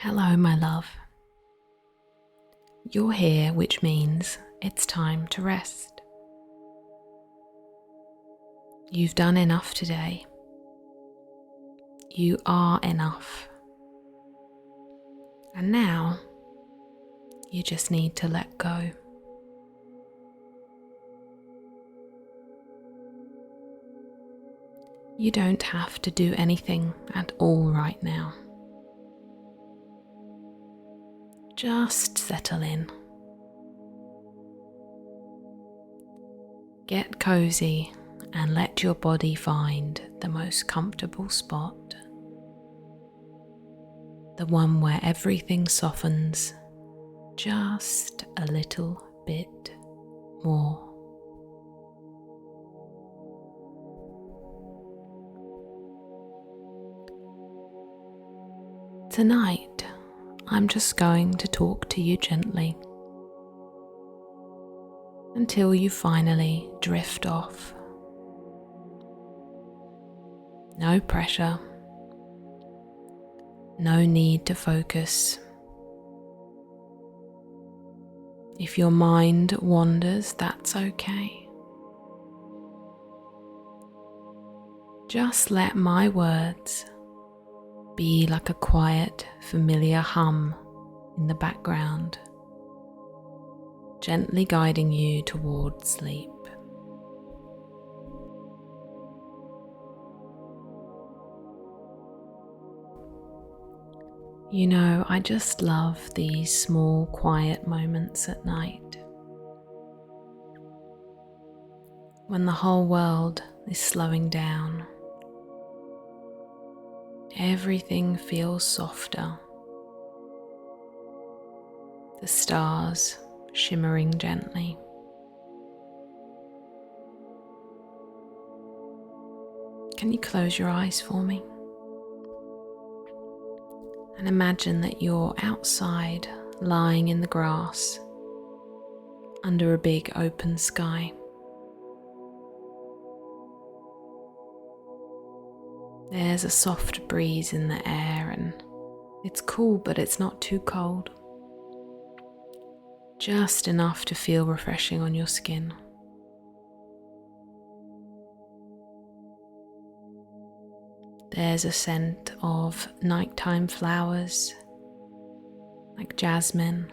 Hello, my love. You're here, which means it's time to rest. You've done enough today. You are enough. And now, you just need to let go. You don't have to do anything at all right now. Just settle in. Get cozy and let your body find the most comfortable spot. The one where everything softens just a little bit more. Tonight, I'm just going to talk to you gently until you finally drift off. No pressure, no need to focus. If your mind wanders, that's okay. Just let my words be like a quiet, familiar hum in the background, gently guiding you towards sleep. You know, I just love these small, quiet moments at night, when the whole world is slowing down. Everything feels softer. The stars shimmering gently. Can you close your eyes for me? And imagine that you're outside, lying in the grass, under a big open sky. There's a soft breeze in the air and it's cool, but it's not too cold. Just enough to feel refreshing on your skin. There's a scent of nighttime flowers like jasmine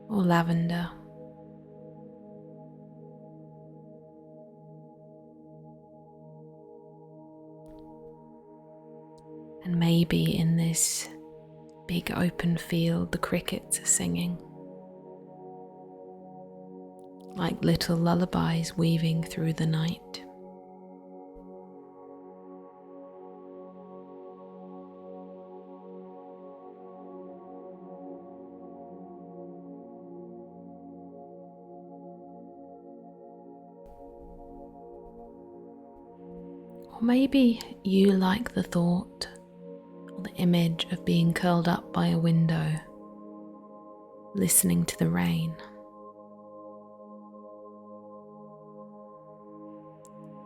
or lavender. And maybe in this big open field, the crickets are singing, like little lullabies weaving through the night. Or maybe you like the thought or the image of being curled up by a window, listening to the rain.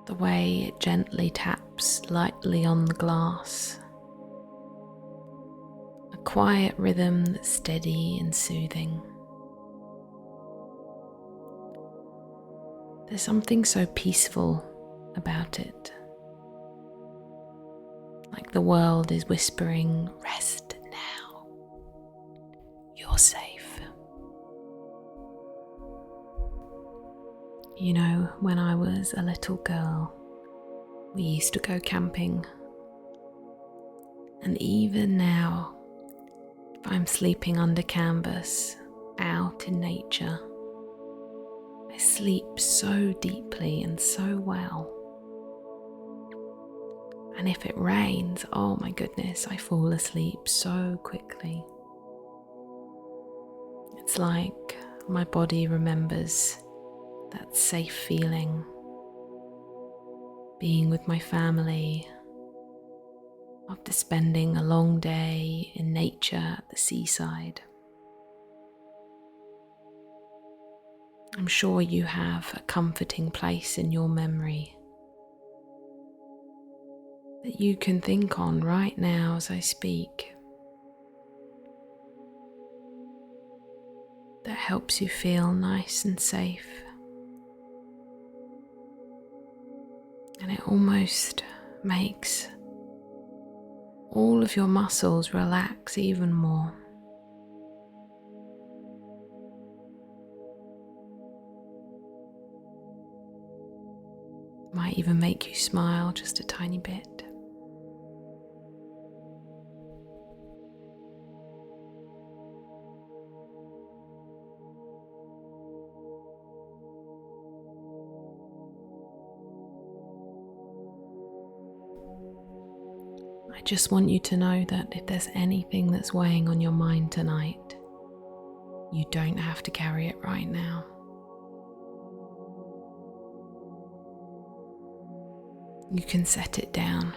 The way it gently taps lightly on the glass. A quiet rhythm that's steady and soothing. There's something so peaceful about it. Like the world is whispering, "Rest now. You're safe." You know, when I was a little girl, we used to go camping. And even now, if I'm sleeping under canvas, out in nature, I sleep so deeply and so well. And if it rains, oh my goodness, I fall asleep so quickly. It's like my body remembers that safe feeling, being with my family, after spending a long day in nature at the seaside. I'm sure you have a comforting place in your memory that you can think on right now as I speak. helps you feel nice and safe. And it almost makes all of your muscles relax even more. Might even make you smile just a tiny bit. I just want you to know that if there's anything that's weighing on your mind tonight, you don't have to carry it right now. You can set it down.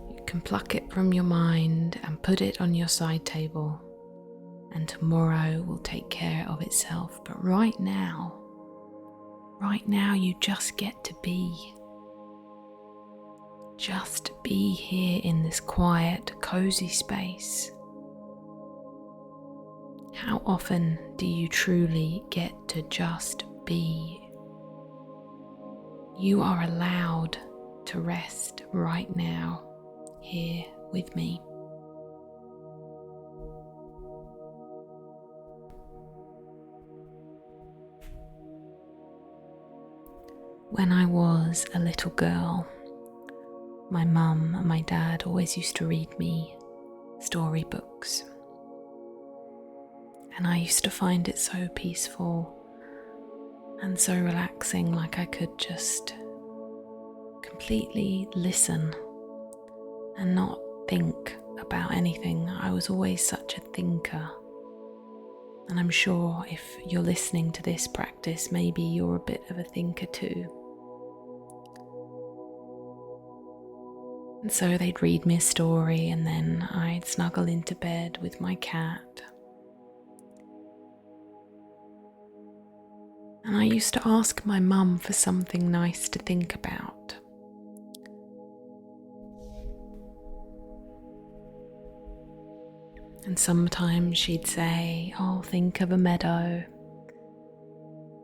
You can pluck it from your mind and put it on your side table, and tomorrow will take care of itself. But right now you just get to be. Just be here in this quiet, cozy space. How often do you truly get to just be? You are allowed to rest right now, here with me. When I was a little girl, my mum and my dad always used to read me storybooks. And I used to find it so peaceful and so relaxing, like I could just completely listen and not think about anything. I was always such a thinker. And I'm sure if you're listening to this practice, maybe you're a bit of a thinker too. And so they'd read me a story and then I'd snuggle into bed with my cat. And I used to ask my mum for something nice to think about. And sometimes she'd say, "Oh, think of a meadow.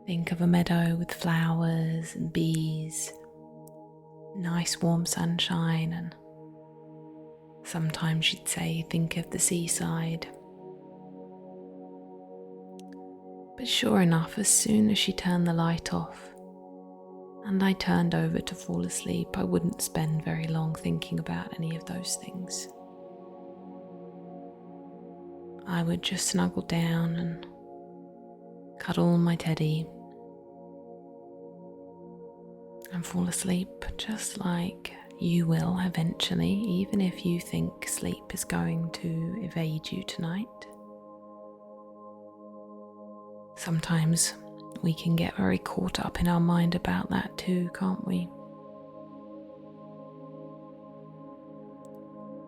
Think of a meadow with flowers and bees, nice warm sunshine." And sometimes she'd say, "Think of the seaside." But sure enough, as soon as she turned the light off and I turned over to fall asleep, I wouldn't spend very long thinking about any of those things. I would just snuggle down and cuddle my teddy and fall asleep, just like you will eventually, even if you think sleep is going to evade you tonight. Sometimes we can get very caught up in our mind about that too, can't we?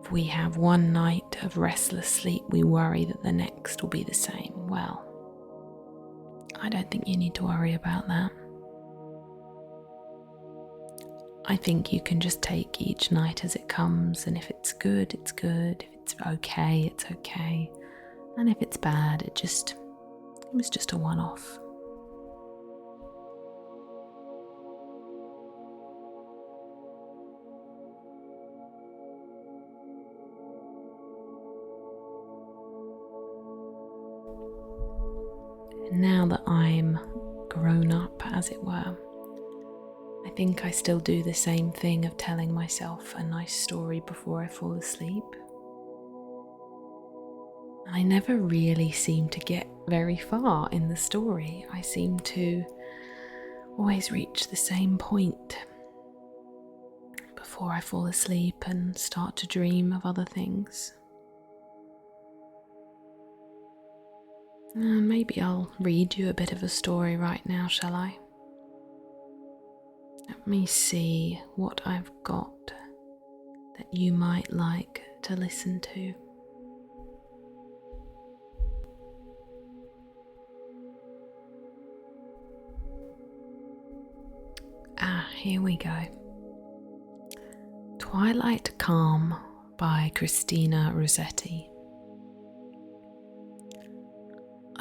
If we have one night of restless sleep, we worry that the next will be the same. Well, I don't think you need to worry about that. I think you can just take each night as it comes, and if it's good, it's good. If it's okay, it's okay. And if it's bad, it was just a one-off. And now that I'm grown up, as it were, I think I still do the same thing of telling myself a nice story before I fall asleep. I never really seem to get very far in the story. I seem to always reach the same point before I fall asleep and start to dream of other things. Maybe I'll read you a bit of a story right now, shall I? Let me see what I've got that you might like to listen to. Here we go. Twilight Calm by Christina Rossetti.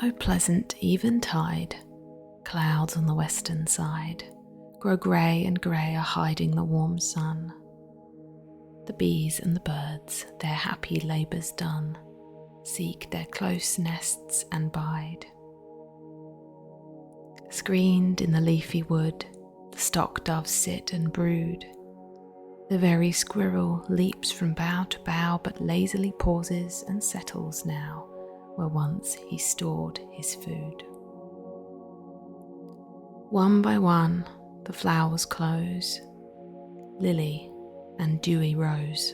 O pleasant eventide, clouds on the western side grow grey and greyer, hiding the warm sun. The bees and the birds, their happy labours done, seek their close nests and bide. Screened in the leafy wood, the stock doves sit and brood. The very squirrel leaps from bough to bough, but lazily pauses and settles now where once he stored his food. One by one the flowers close, lily and dewy rose,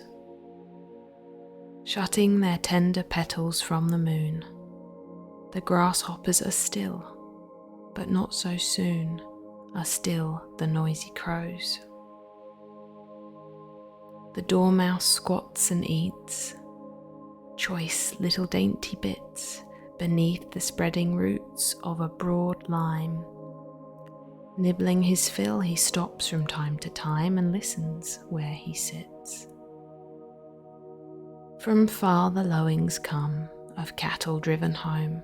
shutting their tender petals from the moon. The grasshoppers are still, but not so soon are still the noisy crows. The dormouse squats and eats choice little dainty bits beneath the spreading roots of a broad lime. Nibbling his fill, he stops from time to time and listens where he sits. From far the lowings come of cattle driven home.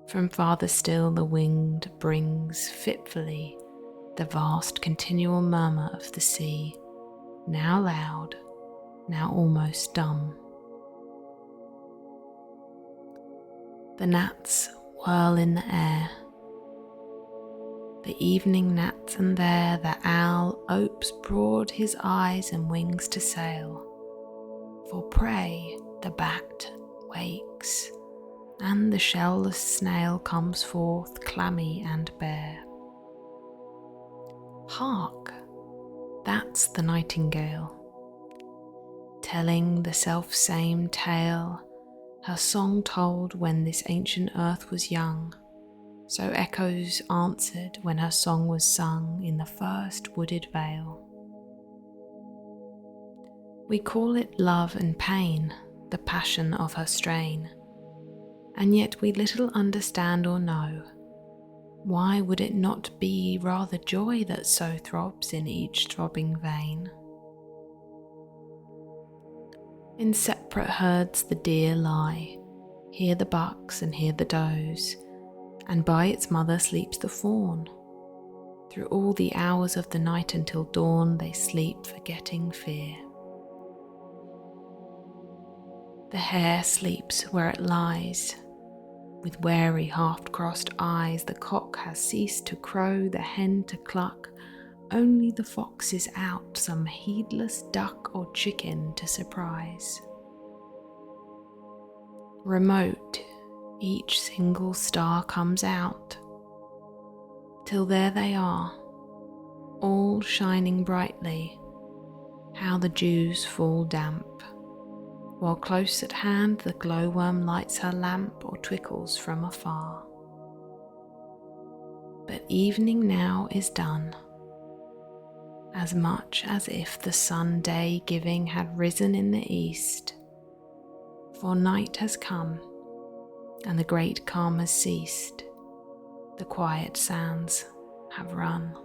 From farther still the winged brings fitfully the vast continual murmur of the sea, now loud, now almost dumb. The gnats whirl in the air, the evening gnats, and there the owl opes broad his eyes and wings to sail. For prey the bat wakes, and the shellless snail comes forth clammy and bare. Hark! That's the nightingale, telling the self-same tale her song told when this ancient earth was young. So echoes answered when her song was sung in the first wooded vale. We call it love and pain, the passion of her strain, and yet we little understand or know. Why would it not be rather joy that so throbs in each throbbing vein? In separate herds the deer lie, here the bucks and here the does, and by its mother sleeps the fawn. Through all the hours of the night until dawn they sleep, forgetting fear. The hare sleeps where it lies, with wary half-crossed eyes. The cock has ceased to crow, the hen to cluck, only the fox is out, some heedless duck or chicken to surprise. Remote, each single star comes out, till there they are, all shining brightly. How the dews fall damp, while close at hand the glowworm lights her lamp or twinkles from afar. But evening now is done, as much as if the sun day giving had risen in the east, for night has come, and the great calm has ceased, the quiet sands have run.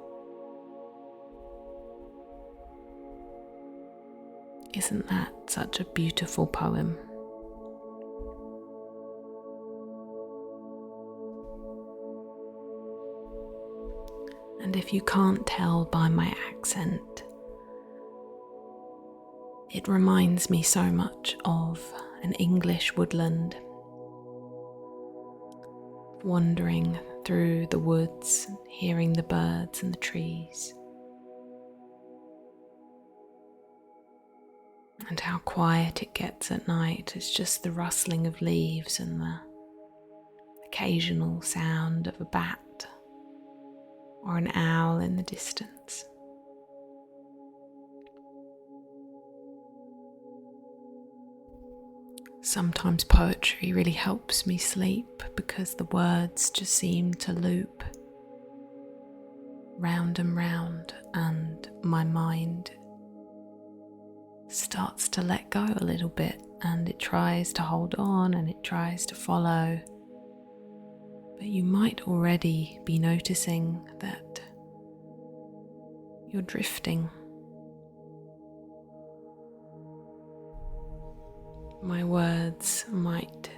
Isn't that such a beautiful poem? And if you can't tell by my accent, it reminds me so much of an English woodland, wandering through the woods, hearing the birds and the trees, and how quiet it gets at night. It's just the rustling of leaves and the occasional sound of a bat or an owl in the distance. Sometimes poetry really helps me sleep because the words just seem to loop round and round, and my mind starts to let go a little bit, and it tries to hold on and it tries to follow. But you might already be noticing that you're drifting. My words might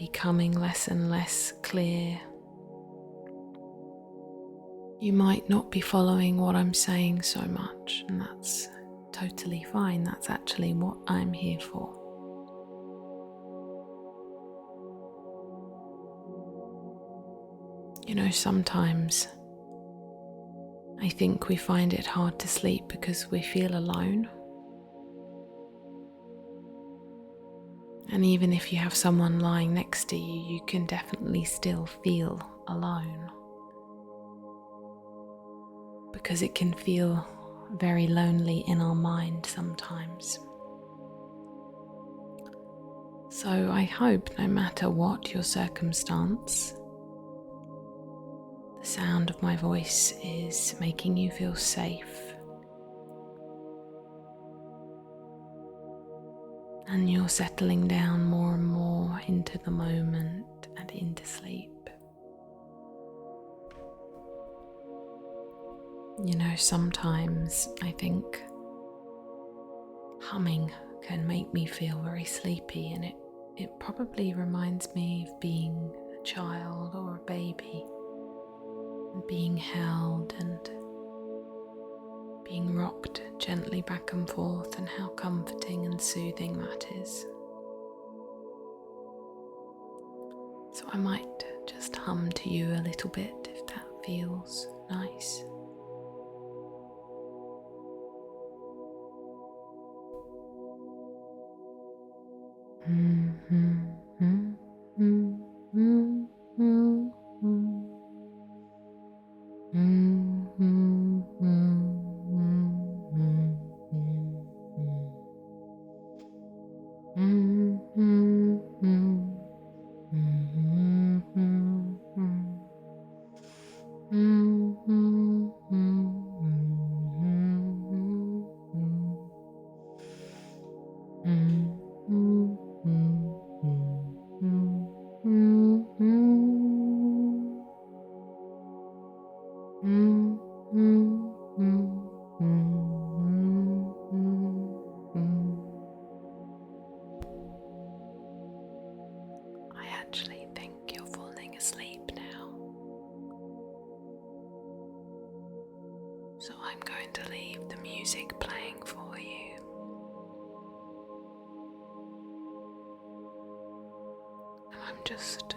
becoming less and less clear. You might not be following what I'm saying so much, and that's totally fine. That's actually what I'm here for. You know, sometimes I think we find it hard to sleep because we feel alone. And even if you have someone lying next to you, you can definitely still feel alone. Because it can feel very lonely in our mind sometimes. So I hope no matter what your circumstance, the sound of my voice is making you feel safe. And you're settling down more and more into the moment and into sleep. You know, sometimes I think humming can make me feel very sleepy, and it probably reminds me of being a child or a baby and being held and being rocked gently back and forth, and how comforting and soothing that is. So I might just hum to you a little bit if that feels nice. I actually think you're falling asleep now. So I'm going to leave the music playing for you. And I'm just